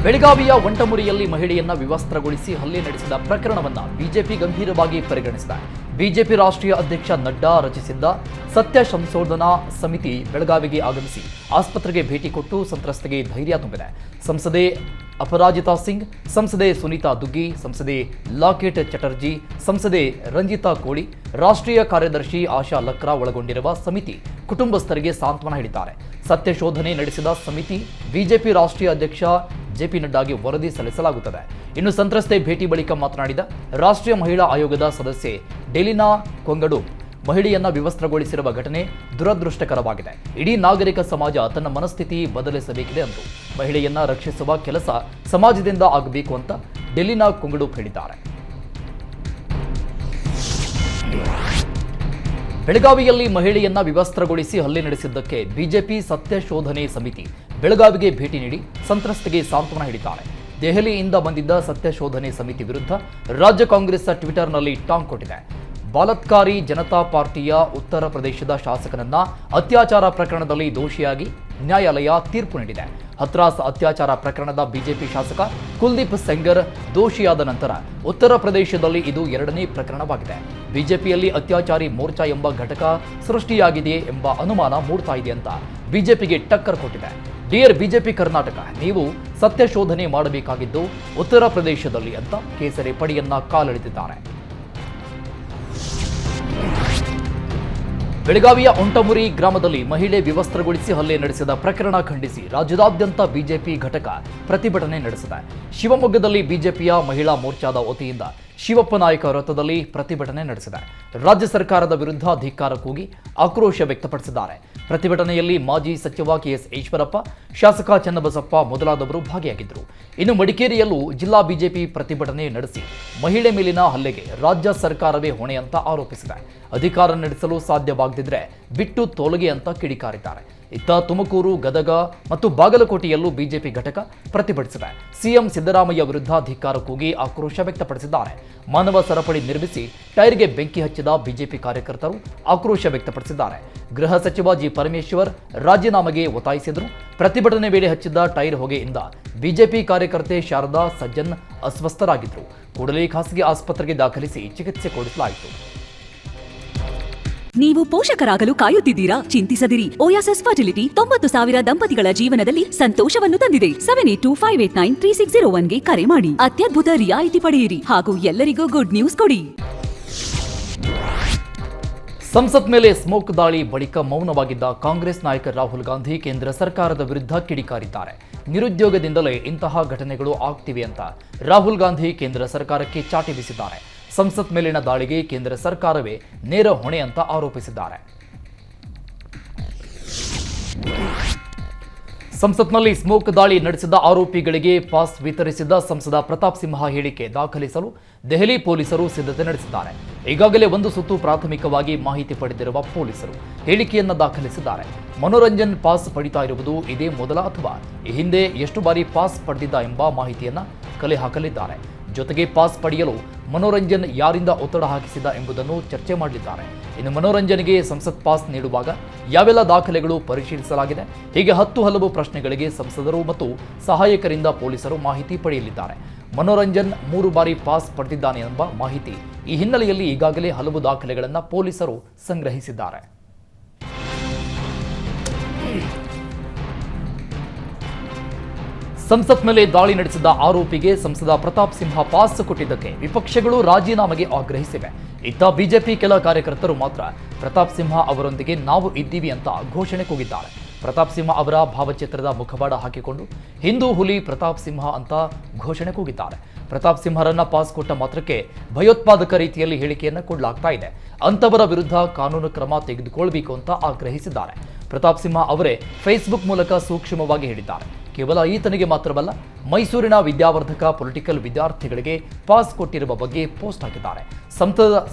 ಬೆಳಗಾವಿಯ ವಂಟಮುರಿಯಲ್ಲಿ ಮಹಿಳೆಯನ್ನ ವಿವಸ್ತ್ರಗೊಳಿಸಿ ಹಲ್ಲೆ ನಡೆಸಿದ ಪ್ರಕರಣವನ್ನು ಬಿಜೆಪಿ ಗಂಭೀರವಾಗಿ ಪರಿಗಣಿಸಿದೆ. ಬಿಜೆಪಿ ರಾಷ್ಟ್ರೀಯ ಅಧ್ಯಕ್ಷ ನಡ್ಡಾ ರಚಿಸಿದ್ದ ಸತ್ಯ ಸಂಶೋಧನಾ ಸಮಿತಿ ಬೆಳಗಾವಿಗೆ ಆಗಮಿಸಿ ಆಸ್ಪತ್ರೆಗೆ ಭೇಟಿ ಕೊಟ್ಟು ಸಂತ್ರಸ್ತೆಗೆ ಧೈರ್ಯ ತುಂಬಿದೆ. ಸಂಸದೆ ಅಪರಾಜಿತಾ ಸಿಂಗ್, ಸಂಸದೆ ಸುನೀತಾ ದುಗ್ಗಿ, ಸಂಸದೆ ಲಾಕೆಟ್ ಚಟರ್ಜಿ, ಸಂಸದೆ ರಂಜಿತಾ ಕೋಳಿ, ರಾಷ್ಟ್ರೀಯ ಕಾರ್ಯದರ್ಶಿ ಆಶಾ ಲಕ್ರಾ ಒಳಗೊಂಡಿರುವ ಸಮಿತಿ ಕುಟುಂಬಸ್ಥರಿಗೆ ಸಾಂತ್ವನ ಹೇಳಿದ್ದಾರೆ. ಸತ್ಯ ಶೋಧನೆ ನಡೆಸಿದ ಸಮಿತಿ ಬಿಜೆಪಿ ರಾಷ್ಟ್ರೀಯ ಅಧ್ಯಕ್ಷ ಜೆಪಿ ನಡ್ಡಾಗೆ ವರದಿ ಸಲ್ಲಿಸಲಾಗುತ್ತದೆ. ಇನ್ನು ಸಂತ್ರಸ್ತೆ ಭೇಟಿ ಬಳಿಕ ಮಾತನಾಡಿದ ರಾಷ್ಟ್ರೀಯ ಮಹಿಳಾ ಆಯೋಗದ ಸದಸ್ಯೆ ಡೆಲಿನಾ ಕೊಂಗಡು, ಮಹಿಳೆಯನ್ನ ವಿವಸ್ತ್ರಗೊಳಿಸಿರುವ ಘಟನೆ ದುರದೃಷ್ಟಕರವಾಗಿದೆ. ಇಡೀ ನಾಗರಿಕ ಸಮಾಜ ತನ್ನ ಮನಸ್ಥಿತಿ ಬದಲಿಸಬೇಕಿದೆ ಎಂದು ಮಹಿಳೆಯನ್ನ ರಕ್ಷಿಸುವ ಕೆಲಸ ಸಮಾಜದಿಂದ ಆಗಬೇಕು ಅಂತ ಡೆಲಿನಾ ಕೊಂಗಡು ಹೇಳಿದ್ದಾರೆ. ಬೆಳಗಾವಿಯಲ್ಲಿ ಮಹಿಳೆಯನ್ನ ವಿವಸ್ತ್ರಗೊಳಿಸಿ ಹಲ್ಲೆ ನಡೆಸಿದ್ದಕ್ಕೆ ಬಿಜೆಪಿ ಸತ್ಯ ಶೋಧನೆ ಸಮಿತಿ ಬೆಳಗಾವಿಗೆ ಭೇಟಿ ನೀಡಿ ಸಂತ್ರಸ್ತೆಗೆ ಸಾಂತ್ವನ ಹೇಳಿದ್ದಾರೆ. ದೆಹಲಿಯಿಂದ ಬಂದಿದ್ದ ಸತ್ಯ ಶೋಧನೆ ಸಮಿತಿ ವಿರುದ್ಧ ರಾಜ್ಯ ಕಾಂಗ್ರೆಸ್ ಟ್ವಿಟರ್ನಲ್ಲಿ ಟಾಂಗ್ ಕೊಟ್ಟಿದೆ. ಬಲಾತ್ಕಾರಿ ಜನತಾ ಪಾರ್ಟಿಯ ಉತ್ತರ ಪ್ರದೇಶದ ಶಾಸಕನನ್ನ ಅತ್ಯಾಚಾರ ಪ್ರಕರಣದಲ್ಲಿ ದೋಷಿಯಾಗಿ ನ್ಯಾಯಾಲಯ ತೀರ್ಪು ನೀಡಿದೆ. ಹತ್ರಾಸ್ ಅತ್ಯಾಚಾರ ಪ್ರಕರಣದ ಬಿಜೆಪಿ ಶಾಸಕ ಕುಲ್ದೀಪ್ ಸೆಂಗರ್ ದೋಷಿಯಾದ ನಂತರ ಉತ್ತರ ಪ್ರದೇಶದಲ್ಲಿ ಇದು ಎರಡನೇ ಪ್ರಕರಣವಾಗಿದೆ. ಬಿಜೆಪಿಯಲ್ಲಿ ಅತ್ಯಾಚಾರಿ ಮೋರ್ಚಾ ಎಂಬ ಘಟಕ ಸೃಷ್ಟಿಯಾಗಿದೆಯೇ ಎಂಬ ಅನುಮಾನ ಮೂಡ್ತಾ ಇದೆ ಅಂತ ಬಿಜೆಪಿಗೆ ಟಕ್ಕರ್ ಕೊಟ್ಟಿದೆ. ಡಿಯರ್ ಬಿಜೆಪಿ ಕರ್ನಾಟಕ, ನೀವು ಸತ್ಯ ಶೋಧನೆ ಮಾಡಬೇಕಾಗಿದ್ದು ಉತ್ತರ ಪ್ರದೇಶದಲ್ಲಿ ಅಂತ ಕೇಸರಿ ಪಡಿಯನ್ನ ಕಾಲೆಳೆದಿದ್ದಾರೆ. ಬೆಳಗಾವಿಯ ವಂಟಮುರಿ ಗ್ರಾಮದಲ್ಲಿ ಮಹಿಳೆ ವಿವಸ್ತ್ರಗೊಳಿಸಿ ಹಲ್ಲೆ ನಡೆಸಿದ ಪ್ರಕರಣ ಖಂಡಿಸಿ ರಾಜ್ಯದಾದ್ಯಂತ ಬಿಜೆಪಿ ಘಟಕ ಪ್ರತಿಭಟನೆ ನಡೆಸಿದೆ. ಶಿವಮೊಗ್ಗದಲ್ಲಿ ಬಿಜೆಪಿಯ ಮಹಿಳಾ ಮೋರ್ಚಾದ ವತಿಯಿಂದ ಶಿವಪ್ಪ ನಾಯಕ ವೃತ್ತದಲ್ಲಿ ಪ್ರತಿಭಟನೆ ನಡೆಸಿದೆ. ರಾಜ್ಯ ಸರ್ಕಾರದ ವಿರುದ್ಧ ಧಿಕ್ಕಾರ ಕೂಗಿ ಆಕ್ರೋಶ ವ್ಯಕ್ತಪಡಿಸಿದ್ದಾರೆ. ಪ್ರತಿಭಟನೆಯಲ್ಲಿ ಮಾಜಿ ಸಚಿವ ಕೆಎಸ್ ಈಶ್ವರಪ್ಪ, ಶಾಸಕ ಚನ್ನಬಸಪ್ಪ ಮೊದಲಾದವರು ಭಾಗಿಯಾಗಿದ್ದರು. ಇನ್ನು ಮಡಿಕೇರಿಯಲ್ಲೂ ಜಿಲ್ಲಾ ಬಿಜೆಪಿ ಪ್ರತಿಭಟನೆ ನಡೆಸಿ ಮಹಿಳೆ ಮೇಲಿನ ಹಲ್ಲೆಗೆ ರಾಜ್ಯ ಸರ್ಕಾರವೇ ಹೊಣೆ ಅಂತ ಆರೋಪಿಸಿದೆ. ಅಧಿಕಾರ ನಡೆಸಲು ಸಾಧ್ಯವಾಗದಿದ್ರೆ ಬಿಟ್ಟು ತೊಲಗಿ ಅಂತ ಕಿಡಿಕಾರಿದ್ದಾರೆ. ಇತ್ತ ತುಮಕೂರು, ಗದಗ ಮತ್ತು ಬಾಗಲಕೋಟೆಯಲ್ಲೂ ಬಿಜೆಪಿ ಘಟಕ ಪ್ರತಿಭಟಿಸಿದೆ. ಸಿಎಂ ಸಿದ್ದರಾಮಯ್ಯ ವಿರುದ್ಧ ಧಿಕ್ಕಾರ ಕೂಗಿ ಆಕ್ರೋಶ ವ್ಯಕ್ತಪಡಿಸಿದ್ದಾರೆ. ಮಾನವ ಸರಪಳಿ ನಿರ್ಮಿಸಿ ಟೈರ್ಗೆ ಬೆಂಕಿ ಹಚ್ಚಿದ ಬಿಜೆಪಿ ಕಾರ್ಯಕರ್ತರು ಆಕ್ರೋಶ ವ್ಯಕ್ತಪಡಿಸಿದ್ದಾರೆ. ಗೃಹ ಸಚಿವ ಜಿ ಪರಮೇಶ್ವರ್ ರಾಜೀನಾಮೆಗೆ ಒತ್ತಾಯಿಸಿದರು. ಪ್ರತಿಭಟನೆ ವೇಳೆ ಹಚ್ಚಿದ್ದ ಟೈರ್ ಹೊಗೆಯಿಂದ ಬಿಜೆಪಿ ಕಾರ್ಯಕರ್ತೆ ಶಾರದಾ ಸಜ್ಜನ್ ಅಸ್ವಸ್ಥರಾಗಿದ್ದರು. ಕೂಡಲೇ ಖಾಸಗಿ ಆಸ್ಪತ್ರೆಗೆ ದಾಖಲಿಸಿ ಚಿಕಿತ್ಸೆ ಕೊಡಿಸಲಾಯಿತು. ನೀವು ಪೋಷಕರಾಗಲು ಕಾಯುತ್ತಿದ್ದೀರಾ? ಚಿಂತಿಸದಿರಿ. ಓಯಾಸಿಸ್ ಫರ್ಟಿಲಿಟಿ 90,000 ದಂಪತಿಗಳ ಜೀವನದಲ್ಲಿ ಸಂತೋಷವನ್ನು ತಂದಿದೆ. 7825893601ಗೆ ಕರೆ ಮಾಡಿ. ಅತ್ಯದ್ಭುತ ರಿಯಾಯಿತಿ ಪಡೆಯಿರಿ ಹಾಗೂ ಎಲ್ಲರಿಗೂ ಗುಡ್ ನ್ಯೂಸ್ ಕೊಡಿ. ಸಂಸತ್ ಮೇಲೆ ಸ್ಮೋಕ್ ದಾಳಿ ಬಳಿಕ ಮೌನವಾಗಿದ್ದ ಕಾಂಗ್ರೆಸ್ ನಾಯಕ ರಾಹುಲ್ ಗಾಂಧಿ ಕೇಂದ್ರ ಸರ್ಕಾರದ ವಿರುದ್ಧ ಕಿಡಿಕಾರಿದ್ದಾರೆ. ನಿರುದ್ಯೋಗದಿಂದಲೇ ಇಂತಹ ಘಟನೆಗಳು ಆಗ್ತಿವೆ ಅಂತ ರಾಹುಲ್ ಗಾಂಧಿ ಕೇಂದ್ರ ಸರ್ಕಾರಕ್ಕೆ ಚಾಟಿ ಬೀಸಿದ್ದಾರೆ. ಸಂಸತ್ ಮೇಲಿನ ದಾಳಿಗೆ ಕೇಂದ್ರ ಸರ್ಕಾರವೇ ನೇರ ಹೊಣೆ ಅಂತ ಆರೋಪಿಸಿದ್ದಾರೆ. ಸಂಸತ್ನಲ್ಲಿ ಸ್ಮೋಕ್ ದಾಳಿ ನಡೆಸಿದ ಆರೋಪಿಗಳಿಗೆ ಪಾಸ್ ವಿತರಿಸಿದ್ದ ಸಂಸದ ಪ್ರತಾಪ್ ಸಿಂಹ ಹೇಳಿಕೆ ದಾಖಲಿಸಲು ದೆಹಲಿ ಪೊಲೀಸರು ಸಿದ್ಧತೆ ನಡೆಸಿದ್ದಾರೆ. ಈಗಾಗಲೇ ಒಂದು ಸುತ್ತು ಪ್ರಾಥಮಿಕವಾಗಿ ಮಾಹಿತಿ ಪಡೆದಿರುವ ಪೊಲೀಸರು ಹೇಳಿಕೆಯನ್ನು ದಾಖಲಿಸಿದ್ದಾರೆ. ಮನೋರಂಜನ್ ಪಾಸ್ ಪಡಿತಾ ಇರುವುದು ಇದೇ ಮೊದಲ ಅಥವಾ ಈ ಹಿಂದೆ ಎಷ್ಟು ಬಾರಿ ಪಾಸ್ ಪಡೆದಿದ್ದ ಎಂಬ ಮಾಹಿತಿಯನ್ನು ಕಲೆ ಹಾಕಲಿದ್ದಾರೆ. ಜೊತೆಗೆ ಪಾಸ್ ಪಡೆಯಲು ಮನೋರಂಜನ್ ಯಾರಿಂದ ಒತ್ತಡ ಹಾಕಿಸಿದ ಎಂಬುದನ್ನು ಚರ್ಚೆ ಮಾಡಲಿದ್ದಾರೆ. ಇನ್ನು ಮನೋರಂಜನ್ಗೆ ಸಂಸತ್ ಪಾಸ್ ನೀಡುವಾಗ ಯಾವೆಲ್ಲ ದಾಖಲೆಗಳು ಪರಿಶೀಲಿಸಲಾಗಿದೆ, ಹೀಗೆ 10 ಹಲವು ಪ್ರಶ್ನೆಗಳಿಗೆ ಸಂಸದರು ಮತ್ತು ಸಹಾಯಕರಿಂದ ಪೊಲೀಸರು ಮಾಹಿತಿ ಪಡೆಯಲಿದ್ದಾರೆ. ಮನೋರಂಜನ್ 3 ಬಾರಿ ಪಾಸ್ ಪಡೆದಿದ್ದಾನೆ ಎಂಬ ಮಾಹಿತಿ ಈ ಹಿನ್ನೆಲೆಯಲ್ಲಿ ಈಗಾಗಲೇ ಹಲವು ದಾಖಲೆಗಳನ್ನು ಪೊಲೀಸರು ಸಂಗ್ರಹಿಸಿದ್ದಾರೆ. ಸಂಸತ್ ಮೇಲೆ ದಾಳಿ ನಡೆಸಿದ ಆರೋಪಿಗೆ ಸಂಸದ ಪ್ರತಾಪ್ ಸಿಂಹ ಪಾಸ್ ಕೊಟ್ಟಿದ್ದಕ್ಕೆ ವಿಪಕ್ಷಗಳು ರಾಜೀನಾಮೆಗೆ ಆಗ್ರಹಿಸಿವೆ. ಇತ್ತ ಬಿಜೆಪಿ ಕೆಲ ಕಾರ್ಯಕರ್ತರು ಮಾತ್ರ ಪ್ರತಾಪ್ ಸಿಂಹ ಅವರೊಂದಿಗೆ ನಾವು ಇದ್ದೀವಿ ಅಂತ ಘೋಷಣೆ ಕೂಗಿದ್ದಾರೆ. ಪ್ರತಾಪ್ ಸಿಂಹ ಅವರ ಭಾವಚಿತ್ರದ ಮುಖವಾಡ ಹಾಕಿಕೊಂಡು ಹಿಂದೂ ಹುಲಿ ಪ್ರತಾಪ್ ಸಿಂಹ ಅಂತ ಘೋಷಣೆ ಕೂಗಿದ್ದಾರೆ. ಪ್ರತಾಪ್ ಸಿಂಹರನ್ನ ಪಾಸ್ ಕೊಟ್ಟ ಮಾತ್ರಕ್ಕೆ ಭಯೋತ್ಪಾದಕ ರೀತಿಯಲ್ಲಿ ಹೇಳಿಕೆಯನ್ನು ಕೊಡಲಾಗ್ತಾ ಇದೆ, ಅಂತವರ ವಿರುದ್ಧ ಕಾನೂನು ಕ್ರಮ ತೆಗೆದುಕೊಳ್ಳಬೇಕು ಅಂತ ಆಗ್ರಹಿಸಿದ್ದಾರೆ. ಪ್ರತಾಪ್ ಸಿಂಹ ಅವರೇ ಫೇಸ್ಬುಕ್ ಮೂಲಕ ಸೂಕ್ಷ್ಮವಾಗಿ ಹೇಳಿದ್ದಾರೆ. ಕೇವಲ ಈತನಿಗೆ ಮಾತ್ರವಲ್ಲ, ಮೈಸೂರಿನ ವಿದ್ಯಾವರ್ಧಕ ಪೊಲಿಟಿಕಲ್ ವಿದ್ಯಾರ್ಥಿಗಳಿಗೆ ಪಾಸ್ ಕೊಟ್ಟಿರುವ ಬಗ್ಗೆ ಪೋಸ್ಟ್ ಹಾಕಿದ್ದಾರೆ.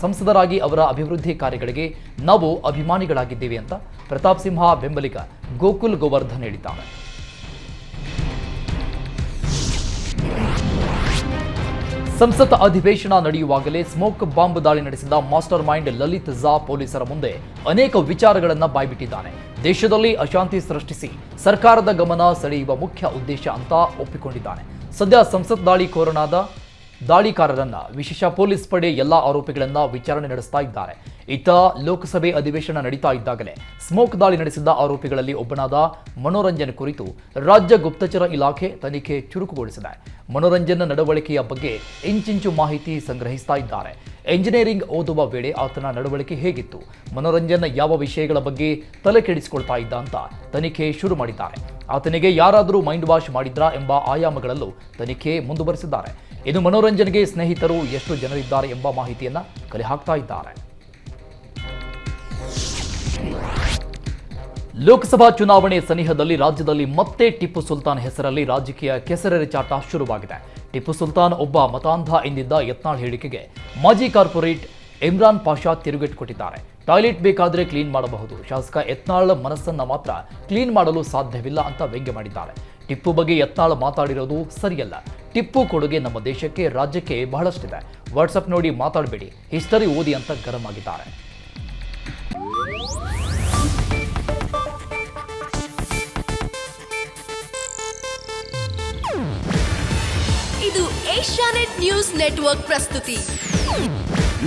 ಸಂಸದರಾಗಿ ಅವರ ಅಭಿವೃದ್ಧಿ ಕಾರ್ಯಗಳಿಗೆ ನಾವು ಅಭಿಮಾನಿಗಳಾಗಿದ್ದೇವೆ ಅಂತ ಪ್ರತಾಪ್ ಸಿಂಹ ಬೆಂಬಲಿಗ ಗೋಕುಲ್ ಗೋವರ್ಧನ್ ಹೇಳಿದ್ದಾರೆ. ಸಂಸತ್ ಅಧಿವೇಶನ ನಡೆಯುವಾಗಲೇ ಸ್ಮೋಕ್ ಬಾಂಬ್ ದಾಳಿ ನಡೆಸಿದ ಮಾಸ್ಟರ್ ಮೈಂಡ್ ಲಲಿತ್ ಝಾ ಪೊಲೀಸರ ಮುಂದೆ ಅನೇಕ ವಿಚಾರಗಳನ್ನು ಬಾಯ್ಬಿಟ್ಟಿದ್ದಾನೆ. ದೇಶದಲ್ಲಿ ಅಶಾಂತಿ ಸೃಷ್ಟಿಸಿ ಸರ್ಕಾರದ ಗಮನ ಸೆಳೆಯುವ ಮುಖ್ಯ ಉದ್ದೇಶ ಅಂತ ಒಪ್ಪಿಕೊಂಡಿದ್ದಾನೆ. ಸದ್ಯ ಸಂಸತ್ ದಾಳಿಕಾರರನ್ನ ವಿಶೇಷ ಪೊಲೀಸ್ ಪಡೆ ಎಲ್ಲಾ ಆರೋಪಿಗಳನ್ನ ವಿಚಾರಣೆ ನಡೆಸ್ತಾ ಇದ್ದಾರೆ. ಇತ್ತ ಲೋಕಸಭೆ ಅಧಿವೇಶನ ನಡೀತಾ ಇದ್ದಾಗಲೇ ಸ್ಮೋಕ್ ದಾಳಿ ನಡೆಸಿದ್ದ ಆರೋಪಿಗಳಲ್ಲಿ ಒಬ್ಬನಾದ ಮನೋರಂಜನ್ ಕುರಿತು ರಾಜ್ಯ ಗುಪ್ತಚರ ಇಲಾಖೆ ತನಿಖೆ ಚುರುಕುಗೊಳಿಸಿದೆ. ಮನೋರಂಜನ್ ನಡವಳಿಕೆಯ ಬಗ್ಗೆ ಇಂಚಿಂಚು ಮಾಹಿತಿ ಸಂಗ್ರಹಿಸ್ತಾ ಇದ್ದಾರೆ. ಎಂಜಿನಿಯರಿಂಗ್ ಓದುವ ವೇಳೆ ಆತನ ನಡವಳಿಕೆ ಹೇಗಿತ್ತು, ಮನೋರಂಜನ್ ಯಾವ ವಿಷಯಗಳ ಬಗ್ಗೆ ತಲೆ ಕೆಡಿಸಿಕೊಳ್ತಾ ಇದ್ದ ಅಂತ ತನಿಖೆ ಶುರು ಮಾಡಿದ್ದಾರೆ. ಆತನಿಗೆ ಯಾರಾದರೂ ಮೈಂಡ್ ವಾಶ್ ಮಾಡಿದ್ರಾ ಎಂಬ ಆಯಾಮಗಳಲ್ಲೂ ತನಿಖೆ ಮುಂದುವರೆಸಿದ್ದಾರೆ. ಇನ್ನು ಮನೋರಂಜನ್ಗೆ ಸ್ನೇಹಿತರು ಎಷ್ಟು ಜನರಿದ್ದಾರೆ ಎಂಬ ಮಾಹಿತಿಯನ್ನ ಕಲೆ ಹಾಕ್ತಾ ಇದ್ದಾರೆ. ಲೋಕಸಭಾ ಚುನಾವಣೆ ಸನಿಹದಲ್ಲಿ ರಾಜ್ಯದಲ್ಲಿ ಮತ್ತೆ ಟಿಪ್ಪು ಸುಲ್ತಾನ್ ಹೆಸರಲ್ಲಿ ರಾಜಕೀಯ ಕೆಸರೆರಚಾಟ ಶುರುವಾಗಿದೆ. ಟಿಪ್ಪು ಸುಲ್ತಾನ್ ಒಬ್ಬ ಮತಾಂಧ ಎಂದಿದ್ದ ಯತ್ನಾಳ್ ಹೇಳಿಕೆಗೆ ಮಾಜಿ ಕಾರ್ಪೊರೇಟ್ ಇಮ್ರಾನ್ ಪಾಷಾ ತಿರುಗೇಟು ಕೊಟ್ಟಿದ್ದಾರೆ. ಟಾಯ್ಲೆಟ್ ಬೇಕಾದರೆ ಕ್ಲೀನ್ ಮಾಡಬಹುದು, ಶಾಸಕ ಯತ್ನಾಳ್ ಮನಸ್ಸನ್ನ ಮಾತ್ರ ಕ್ಲೀನ್ ಮಾಡಲು ಸಾಧ್ಯವಿಲ್ಲ ಅಂತ ವ್ಯಂಗ್ಯ ಮಾಡಿದ್ದಾರೆ. ಟಿಪ್ಪು ಬಗ್ಗೆ ಯತ್ನಾಳ್ ಮಾತಾಡಿರೋದು ಸರಿಯಲ್ಲ. ಟಿಪ್ಪು ಕೊಡುಗೆ ನಮ್ಮ ದೇಶಕ್ಕೆ, ರಾಜ್ಯಕ್ಕೆ ಬಹಳಷ್ಟಿದೆ. ವಾಟ್ಸಪ್ ನೋಡಿ ಮಾತಾಡಬೇಡಿ, ಹಿಸ್ಟರಿ ಓದಿ ಅಂತ ಗರಂ ಆಗಿದ್ದಾರೆ. ಇದು ಏಷ್ಯಾನೆಟ್ ನ್ಯೂಸ್ ನೆಟ್ವರ್ಕ್ ಪ್ರಸ್ತುತಿ.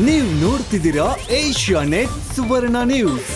ನೀವು ನೋಡ್ತಿದ್ದೀರಾ ಏಷ್ಯಾನೆಟ್ ಸುವರ್ಣ ನ್ಯೂಸ್.